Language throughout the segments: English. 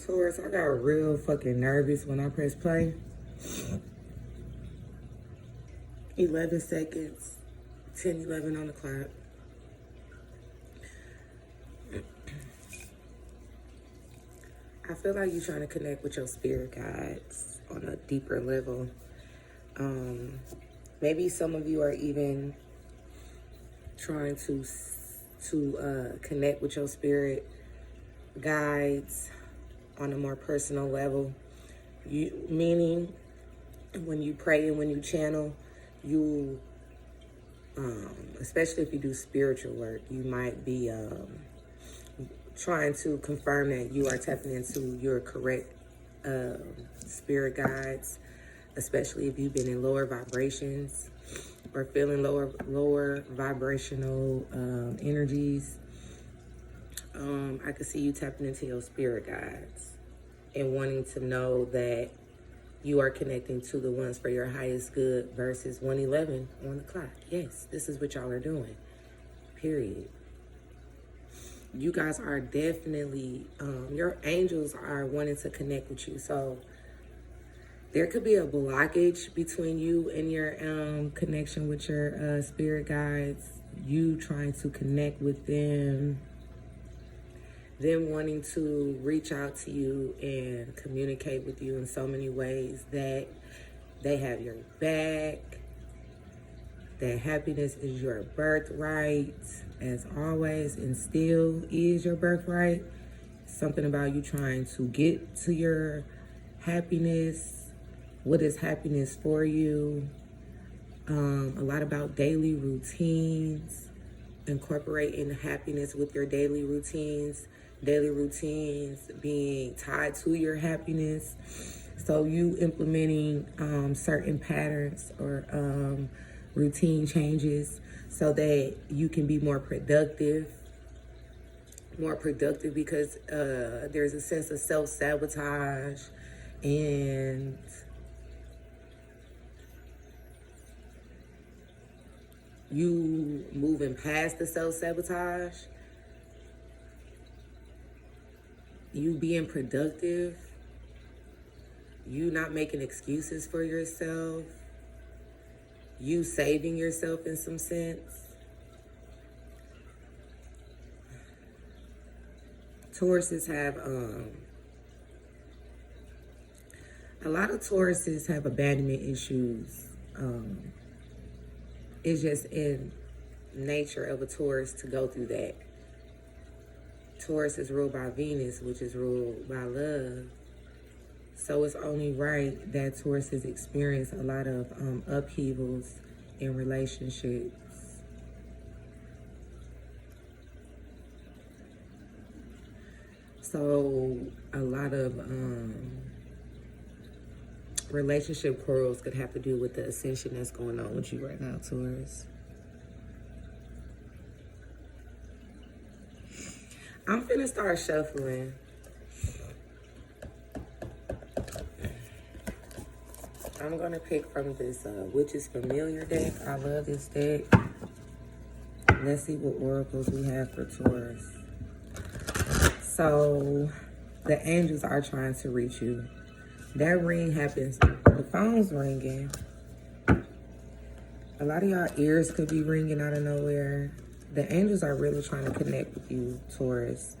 Taurus, I got real fucking nervous when I press play. 11 seconds, 10:11 on the clock. I feel like you're trying to connect with your spirit guides on a deeper level. Maybe some of you are even trying to connect with your spirit guides on a more personal level. Meaning, when you pray and when you channel, you, especially if you do spiritual work, you might be trying to confirm that you are tapping into your correct spirit guides, especially if you've been in lower vibrations or feeling lower vibrational energies. I could see you tapping into your spirit guides and wanting to know that you are connecting to the ones for your highest good versus 111 on the clock. Yes, this is what y'all are doing, period. You guys are definitely, your angels are wanting to connect with you. So there could be a blockage between you and your connection with your spirit guides. You trying to connect with them wanting to reach out to you and communicate with you in so many ways that they have your back, that happiness is your birthright, as always, and still is your birthright. Something about you trying to get to your happiness. What is happiness for you? A lot about daily routines, incorporating happiness with your daily routines being tied to your happiness. So you implementing certain patterns or routine changes so that you can be more productive because there's a sense of self-sabotage and you moving past the self-sabotage, you being productive, you not making excuses for yourself, you saving yourself in some sense. Tauruses have, a lot of Tauruses have abandonment issues. It's just in nature of a Taurus to go through that. Taurus is ruled by Venus, which is ruled by love. So it's only right that Tauruses experience a lot of upheavals in relationships. So a lot of relationship quarrels could have to do with the ascension that's going on with you right now, Taurus. I'm finna start shuffling. I'm gonna pick from this Witch's Familiar deck. I love this deck. Let's see what oracles we have for Taurus. So the angels are trying to reach you. That ring happens. The phone's ringing. A lot of y'all ears could be ringing out of nowhere. The angels are really trying to connect with you, Taurus.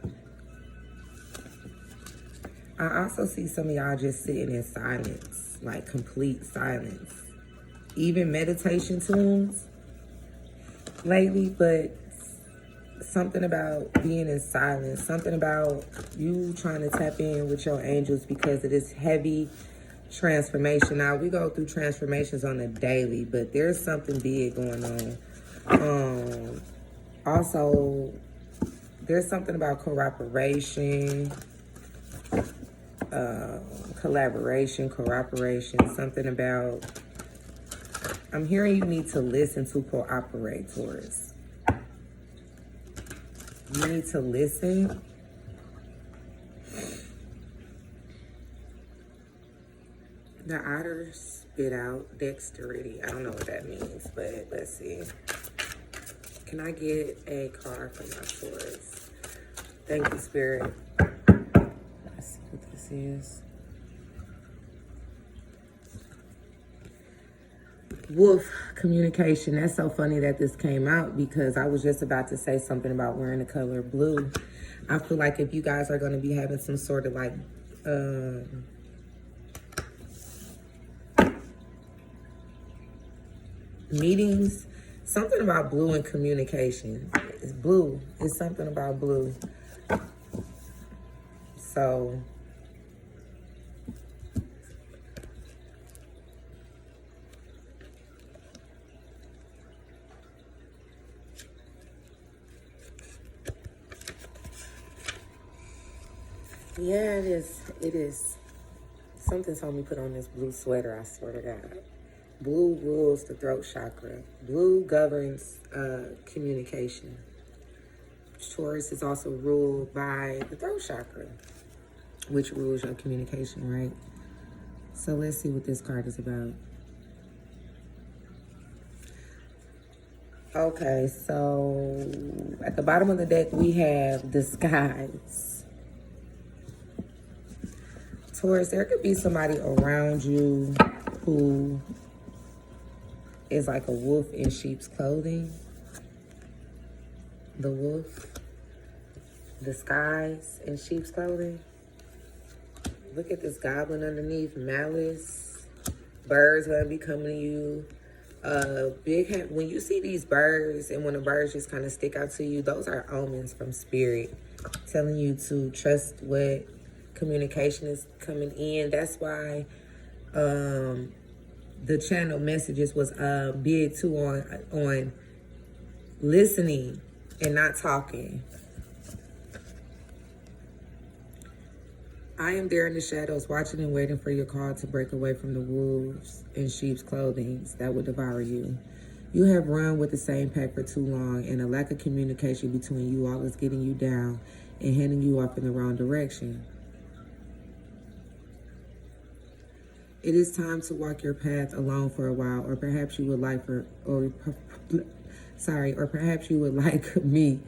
I also see some of y'all just sitting in silence, like complete silence. Even meditation tunes lately, but something about being in silence, something about you trying to tap in with your angels because of this heavy transformation. Now, we go through transformations on a daily, but there's something big going on. Also, there's something about cooperation, something about, I'm hearing you need to listen to cooperate, Taurus. You need to listen. The otter spit out dexterity. I don't know what that means, but let's see. Can I get a card for my Taurus? Thank you, Spirit. Let's see what this this is. Wolf communication. That's so funny that this came out because I was just about to say something about wearing the color blue. I feel like if you guys are going to be having some sort of like meetings, something about blue and communication. It's blue. It's something about blue. So yeah, it is. It is. Something told me put on this blue sweater, I swear to God. Blue rules the throat chakra. Blue governs communication. Taurus is also ruled by the throat chakra, which rules your communication, right? So let's see what this card is about. Okay, so at the bottom of the deck, we have disguise. Taurus, there could be somebody around you who is like a wolf in sheep's clothing. The wolf, disguise in sheep's clothing. Look at this goblin underneath, malice. Birds gonna be coming to you. When you see these birds and when the birds just kind of stick out to you, those are omens from spirit telling you to trust what communication is coming in. That's why the channel messages was big too on listening and not talking. I am there in the shadows, watching and waiting for your call to break away from the wolves in sheep's clothing that would devour you. You have run with the same pack for too long, and a lack of communication between you all is getting you down and heading you off in the wrong direction. It is time to walk your path alone for a while, or perhaps you would like perhaps you would like me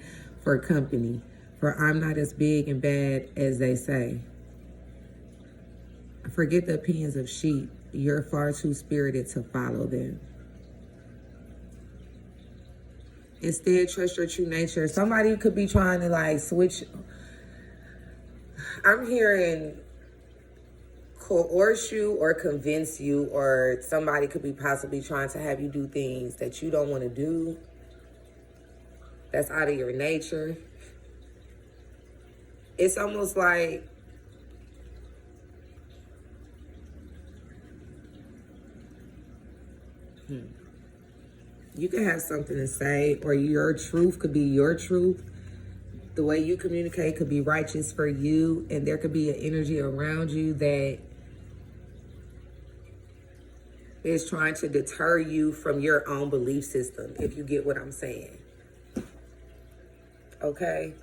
for company, for I'm not as big and bad as they say. Forget the opinions of sheep. You're far too spirited to follow them. Instead, trust your true nature. Somebody could be trying to like switch. I'm hearing coerce you or convince you, or somebody could be possibly trying to have you do things that you don't want to do. That's out of your nature. It's almost like you can have something to say, or your truth could be your truth. The way you communicate could be righteous for you, and there could be an energy around you that is trying to deter you from your own belief system, if you get what I'm saying. Okay?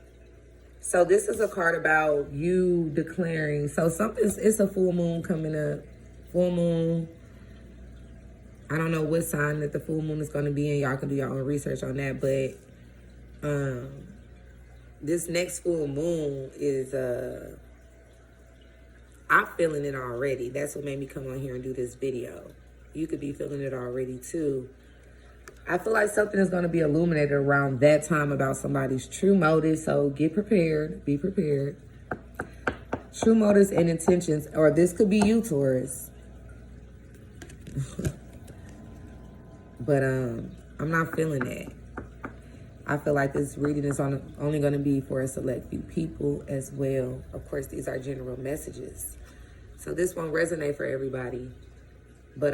So this is a card about you declaring. So it's a full moon coming up. Full moon. I don't know what sign that the full moon is going to be in. Y'all can do your own research on that. But this next full moon is, I'm feeling it already. That's what made me come on here and do this video. You could be feeling it already too. I feel like something is going to be illuminated around that time about somebody's true motives. So get prepared. Be prepared. True motives and intentions. Or this could be you, Taurus. But I'm not feeling that. I feel like this reading is only going to be for a select few people as well. Of course, these are general messages. So this won't resonate for everybody. But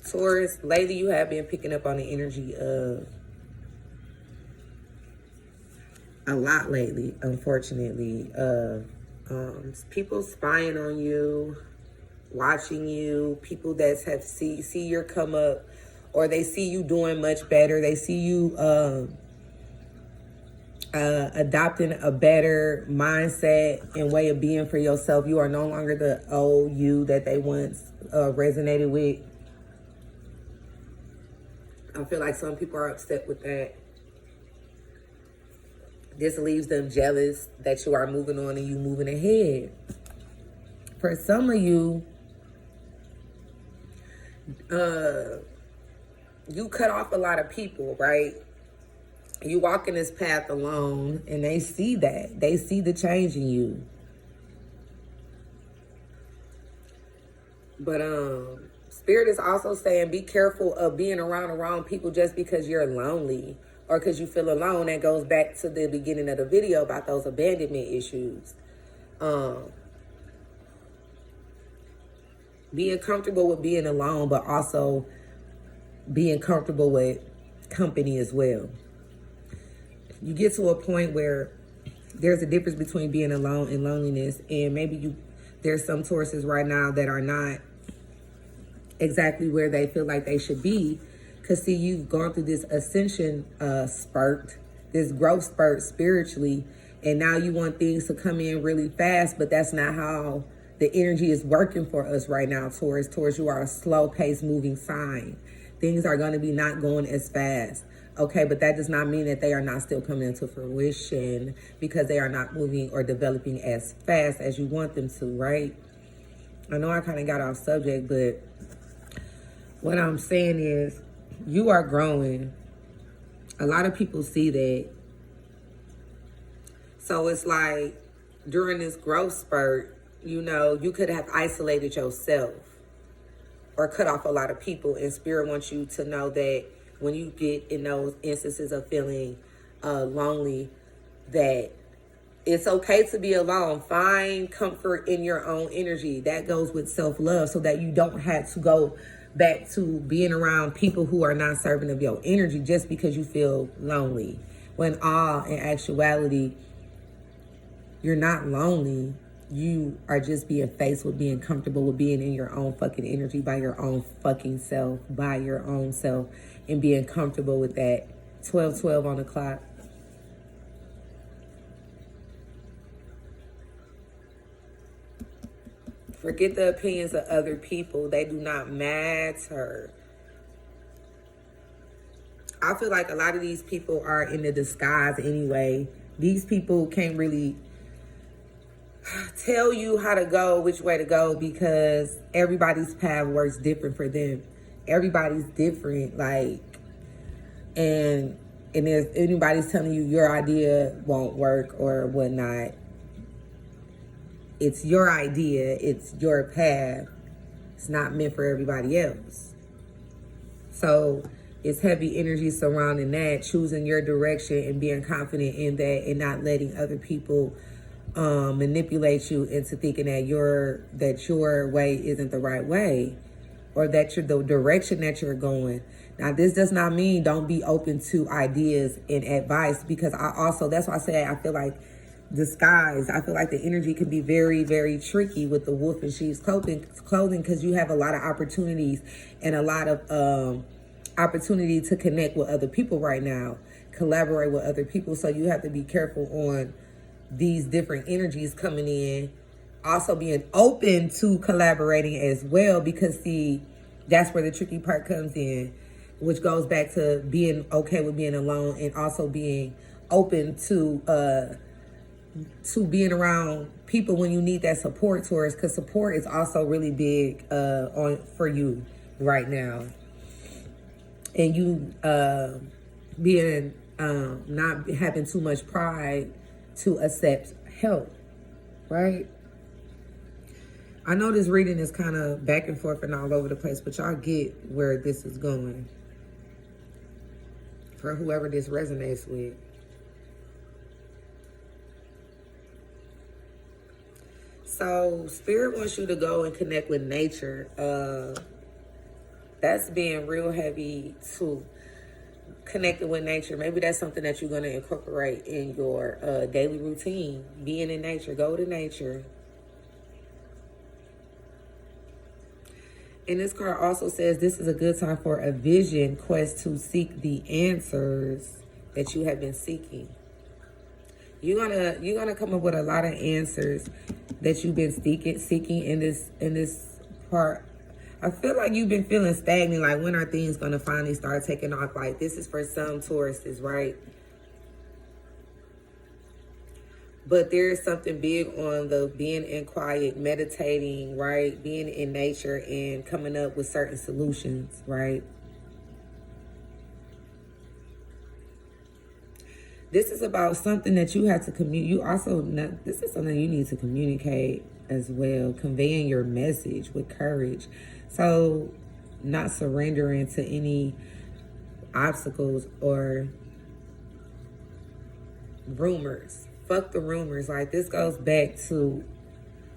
Taurus, lately you have been picking up on the energy of a lot lately, unfortunately, of people spying on you, watching you, people that have see your come up, or they see you doing much better. They see you adopting a better mindset and way of being for yourself. You are no longer the old you that they once resonated with. I feel like some people are upset with that. This leaves them jealous that you are moving on and you moving ahead. For some of you, you cut off a lot of people, right? You walk in this path alone, and they see that. They see the change in you. But Spirit is also saying be careful of being around the wrong people just because you're lonely or because you feel alone. That goes back to the beginning of the video about those abandonment issues. Being comfortable with being alone, but also being comfortable with company as well. You get to a point where there's a difference between being alone and loneliness, and maybe there's some Tauruses right now that are not exactly where they feel like they should be, because see, you've gone through this ascension spurt, this growth spurt spiritually, and now you want things to come in really fast, but that's not how the energy is working for us right now, Taurus. Taurus, you are a slow-paced moving sign. Things are going to be not going as fast. Okay, but that does not mean that they are not still coming into fruition because they are not moving or developing as fast as you want them to, right? I know I kind of got off subject, but what I'm saying is you are growing. A lot of people see that. So it's like during this growth spurt, you know, you could have isolated yourself or cut off a lot of people, and Spirit wants you to know that when you get in those instances of feeling lonely, that it's okay to be alone. Find comfort in your own energy. That goes with self-love, so that you don't have to go back to being around people who are not serving of your energy just because you feel lonely. When in actuality, you're not lonely. You are just being faced with being comfortable with being in your own fucking energy by your own fucking self, by your own self, and being comfortable with that. 12:12 on the clock. Forget the opinions of other people. They do not matter. I feel like a lot of these people are in the disguise anyway. These people can't really tell you how to go, which way to go, because everybody's path works different for them. Everybody's different, like, and if anybody's telling you your idea won't work or whatnot, it's your idea, it's your path. It's not meant for everybody else. So it's heavy energy surrounding that, choosing your direction and being confident in that, and not letting other people manipulate you into thinking that your way isn't the right way, or that the direction that you're going. Now, this does not mean don't be open to ideas and advice, because that's why I say I feel like disguise. I feel like the energy can be very, very tricky with the wolf in sheep's clothing, because you have a lot of opportunities and a lot of opportunity to connect with other people right now, collaborate with other people. So you have to be careful on these different energies coming in, also being open to collaborating as well, because see, that's where the tricky part comes in, which goes back to being okay with being alone, and also being open to being around people when you need that support, Taurus, because support is also really big for you right now. And you being not having too much pride to accept help, right? I know this reading is kind of back and forth and all over the place, but y'all get where this is going for whoever this resonates with. So Spirit wants you to go and connect with nature. That's being real heavy too. Connecting with nature. Maybe that's something that you're going to incorporate in your daily routine. Being in nature. Go to nature. And this card also says this is a good time for a vision quest to seek the answers that you have been seeking. You're gonna come up with a lot of answers that you've been seeking in this part. I feel like you've been feeling stagnant, like when are things going to finally start taking off? Like this is for some Tauruses, right? But there's something big on the being in quiet, meditating, right? Being in nature and coming up with certain solutions, right? This is about something that you have to communicate. This is something you need to communicate as well, conveying your message with courage. So, not surrendering to any obstacles or rumors. Fuck the rumors. Like, this goes back to,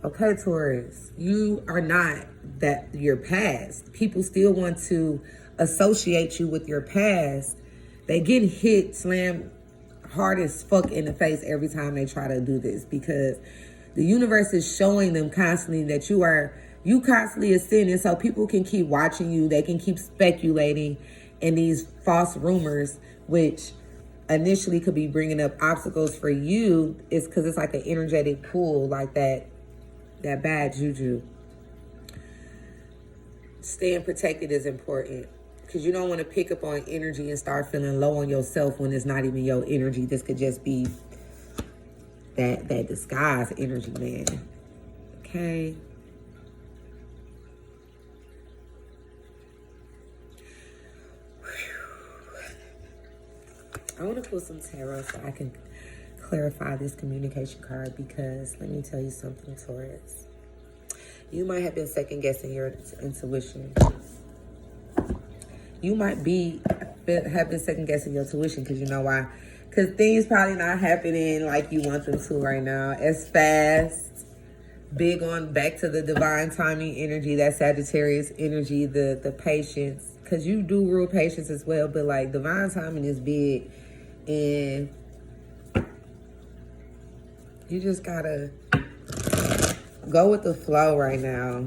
okay, Taurus, you are not your past. People still want to associate you with your past. They get hit, slammed hard as fuck in the face every time they try to do this, because the universe is showing them constantly that you constantly ascending, so people can keep watching you. They can keep speculating in these false rumors, which initially could be bringing up obstacles for you. Is because it's like an energetic pull, like that bad juju. Staying protected is important, because you don't want to pick up on energy and start feeling low on yourself when it's not even your energy. This could just be that disguised energy, man. Okay. I want to pull some tarot so I can clarify this communication card, because let me tell you something, Taurus. You might have been second guessing your intuition. You might have been second guessing your tuition, because you know why? Because things probably not happening like you want them to right now, as fast. Big on back to the divine timing energy, that Sagittarius energy, the patience. Because you do rule patience as well, but like divine timing is big. And you just gotta go with the flow right now.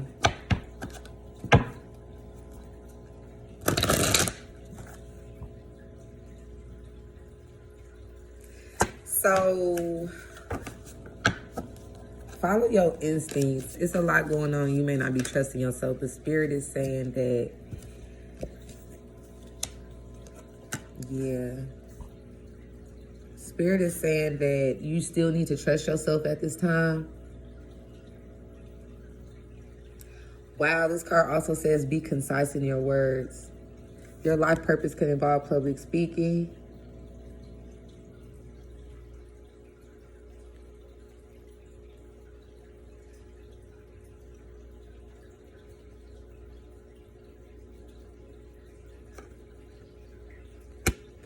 So, follow your instincts. It's a lot going on. You may not be trusting yourself, but Spirit is saying that, yeah. Spirit is saying that you still need to trust yourself at this time. Wow, this card also says be concise in your words. Your life purpose could involve public speaking.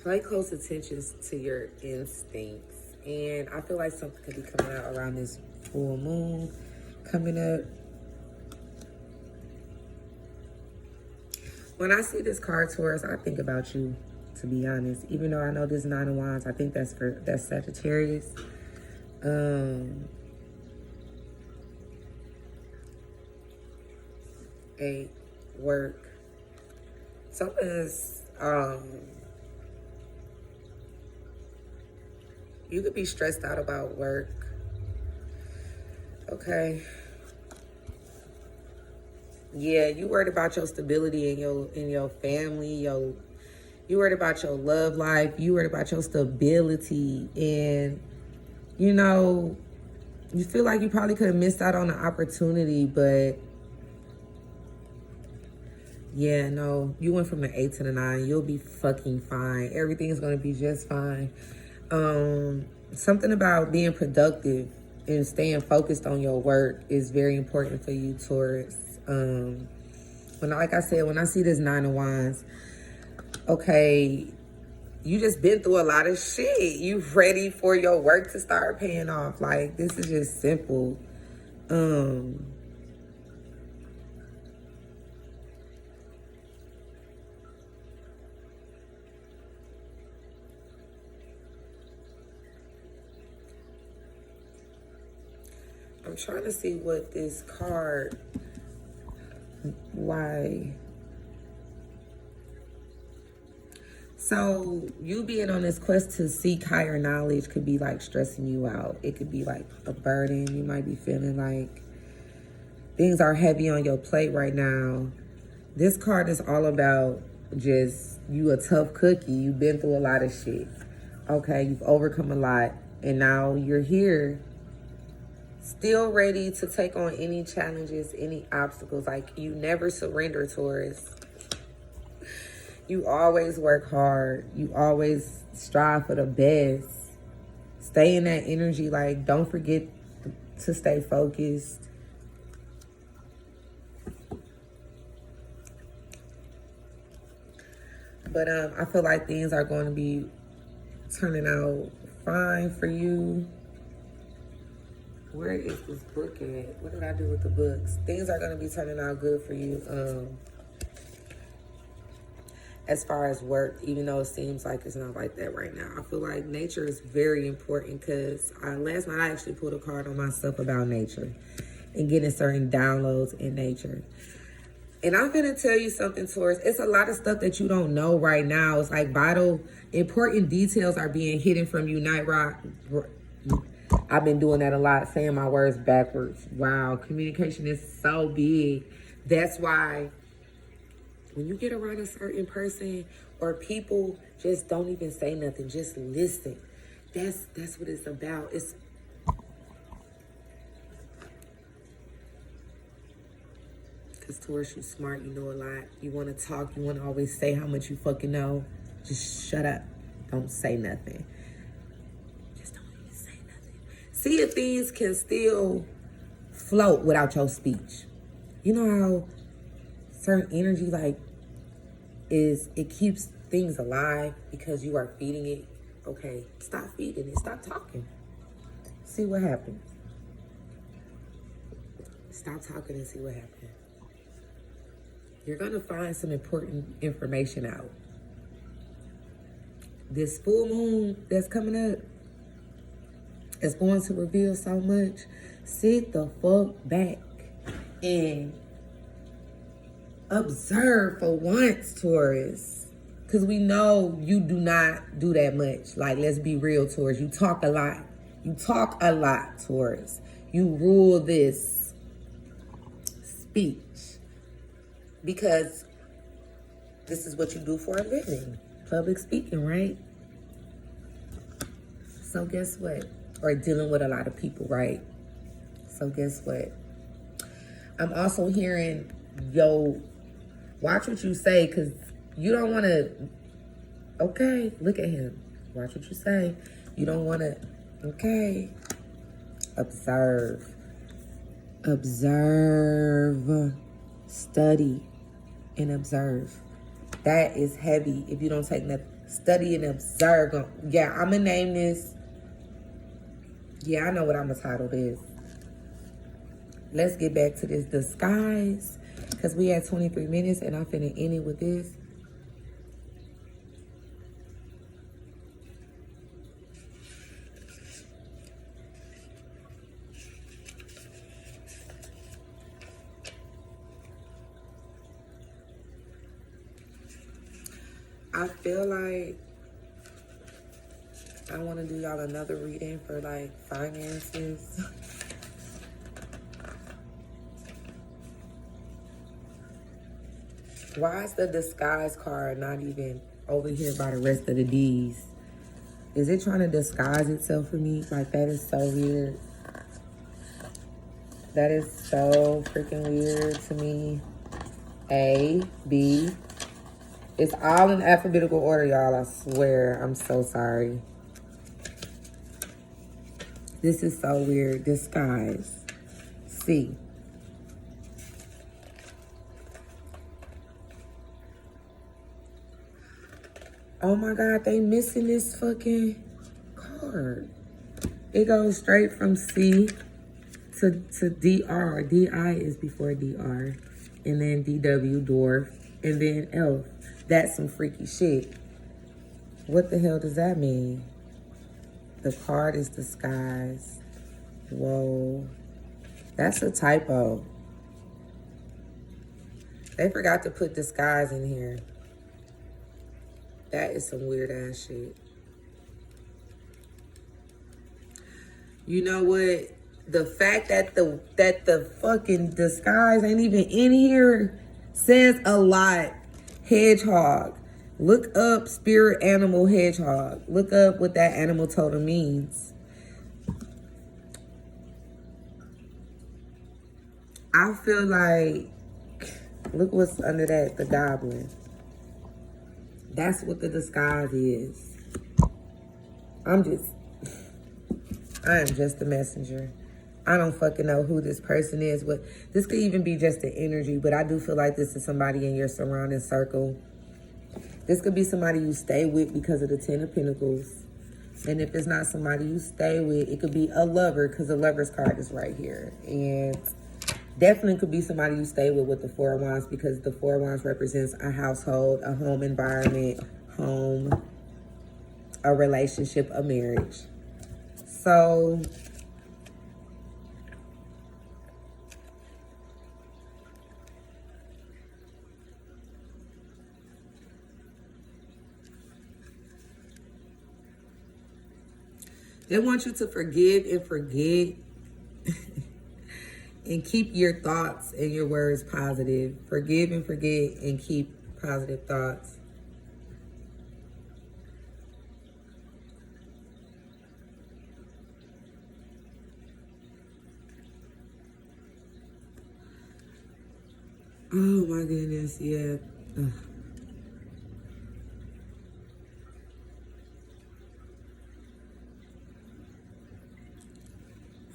Pay close attention to your instincts. And I feel like something could be coming out around this full moon coming up. When I see this card, Taurus, I think about you, to be honest. Even though I know this Nine of Wands, I think that's Sagittarius. Work. Something is, you could be stressed out about work. Okay. Yeah, you worried about your stability in your family, you worried about your love life, you worried about your stability, and you know, you feel like you probably could have missed out on an opportunity, but yeah, no, you went from the 8 to the 9. You'll be fucking fine. Everything's gonna be just fine. Something about being productive and staying focused on your work is very important for you, Taurus. Like I said, when I see this Nine of Wands, okay, you just been through a lot of shit. You ready for your work to start paying off. Like, this is just simple. I'm trying to see what this card, why. So you being on this quest to seek higher knowledge could be like stressing you out. It could be like a burden. You might be feeling like things are heavy on your plate right now. This card is all about just you a tough cookie. You've been through a lot of shit. Okay, you've overcome a lot. And now you're here Still ready to take on any challenges, any obstacles. Like, you never surrender, Taurus. You always work hard. You always strive for the best. Stay in that energy. Like, don't forget to stay focused. But I feel like things are going to be turning out fine for you. Where is this book at? What did I do with the books? Things are going to be turning out good for you. As far as work, even though it seems like it's not like that right now. I feel like nature is very important because last night I actually pulled a card on myself about nature and getting certain downloads in nature. And I'm going to tell you something, Taurus. It's a lot of stuff that you don't know right now. It's like vital, important details are being hidden from you. Night Rock. I've been doing that a lot, saying my words backwards. Wow, communication is so big. That's why when you get around a certain person or people, just don't even say nothing. Just listen. That's what it's about. It's because Taurus, you smart, you know a lot. You want to talk. You want to always say how much you fucking know. Just shut up. Don't say nothing. Just don't even say nothing. See if things can still float without your speech. You know how certain energy, like, it keeps things alive because you are feeding it. Okay, stop feeding it. Stop talking. See what happens. Stop talking and see what happens. You're going to find some important information out. This full moon that's coming up is going to reveal so much. Sit the fuck back and observe for once, Taurus. Because we know you do not do that much. Like, let's be real, Taurus. You talk a lot. You talk a lot, Taurus. You rule this speech. Because this is what you do for a living. Public speaking, right? So guess what? Or dealing with a lot of people, right? So guess what? I'm also hearing, watch what you say, because you don't want to, okay, look at him. Watch what you say. You don't want to, okay. Observe. Observe. Study and observe. That is heavy if you don't take that. Study and observe. Yeah, I'm going to name this. Yeah, I know what I'm going to title this. Let's get back to this disguise. Because we had 23 minutes and I'm finna end it with this. I feel like I want to do y'all another reading for like finances. Why is the disguise card not even over here by the rest of the D's? Is it trying to disguise itself for me? Like, that is so weird. That is so freaking weird to me. A, B. It's all in alphabetical order, y'all. I swear. I'm so sorry. This is so weird. Disguise. C. Oh my God, they missing this fucking card. It goes straight from C to DR. DI is before DR. And then DW, dwarf. And then F. That's some freaky shit. What the hell does that mean? The card is disguised. Whoa. That's a typo. They forgot to put disguise in here. That is some weird ass shit. You know what? The fact that the fucking disguise ain't even in here says a lot. Hedgehog. Look up spirit animal hedgehog. Look up what that animal totem means. I feel like, look what's under that, the goblin. That's what the disguise is. I am just a messenger. I don't fucking know who this person is, but this could even be just the energy, but I do feel like this is somebody in your surrounding circle. This could be somebody you stay with because of the 10 of Pentacles. And if it's not somebody you stay with, it could be a lover, because the lover's card is right here. And definitely could be somebody you stay with the 4 of Wands, because the 4 of Wands represents a household, a home environment, home, a relationship, a marriage. So they want you to forgive and forget and keep your thoughts and your words positive. Forgive and forget and keep positive thoughts. Oh my goodness, yeah. Ugh.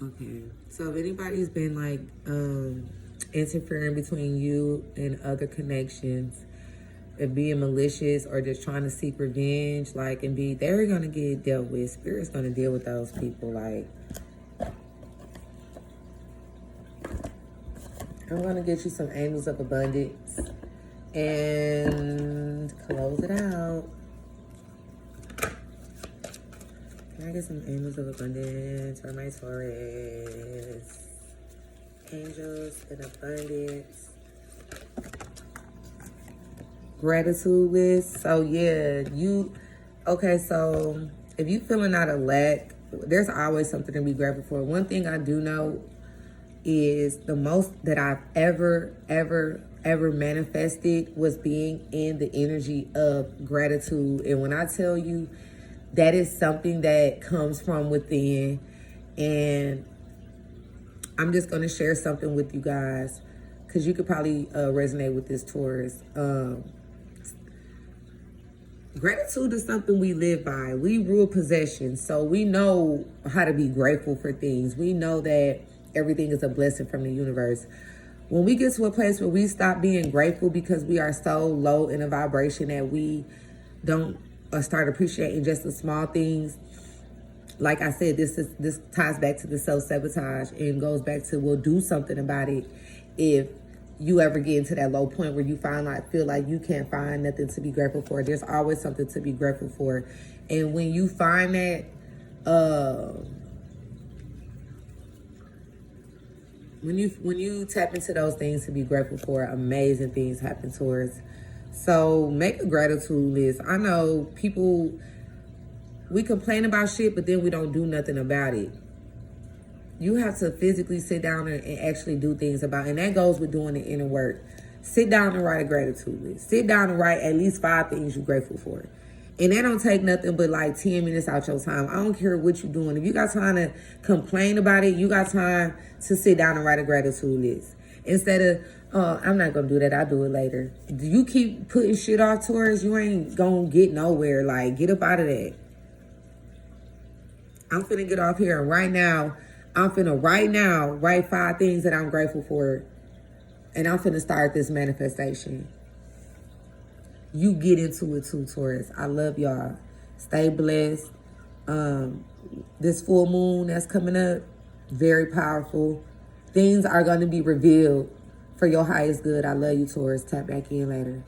Okay, so if anybody's been like interfering between you and other connections, and being malicious or just trying to seek revenge, like, and they're gonna get dealt with. Spirit's gonna deal with those people. Like, I'm gonna get you some angels of abundance and close it out. Can I get some angels of abundance for my Taurus? Angels in abundance. Gratitude list. So yeah, okay, so if you feeling out of lack, there's always something to be grateful for. One thing I do know is the most that I've ever manifested was being in the energy of gratitude. And when I tell you, that is something that comes from within. And I'm just going to share something with you guys, because you could probably resonate with this, Taurus. Gratitude is something we live by. We rule possession. So we know how to be grateful for things. We know that everything is a blessing from the universe. When we get to a place where we stop being grateful because we are so low in a vibration that we don't start appreciating just the small things. Like I said, this ties back to the self-sabotage and goes back to, well, do something about it if you ever get into that low point where you feel like you can't find nothing to be grateful for. There's always something to be grateful for. And when you find that, when you tap into those things to be grateful for, amazing things happen towards. So make a gratitude list. I know people, we complain about shit, but then we don't do nothing about it. You have to physically sit down and actually do things about it. And that goes with doing the inner work. Sit down and write a gratitude list. Sit down and write at least 5 things you're grateful for. And that don't take nothing but like 10 minutes out your time. I don't care what you're doing. If you got time to complain about it, you got time to sit down and write a gratitude list. Instead of, I'm not going to do that, I'll do it later. You keep putting shit off towards, you ain't going to get nowhere. Like, get up out of that. I'm finna get off here, and right now write 5 things that I'm grateful for. And I'm finna start this manifestation. You get into it too, Taurus. I love y'all. Stay blessed. This full moon that's coming up, very powerful. Things are going to be revealed for your highest good. I love you, Taurus. Tap back in later.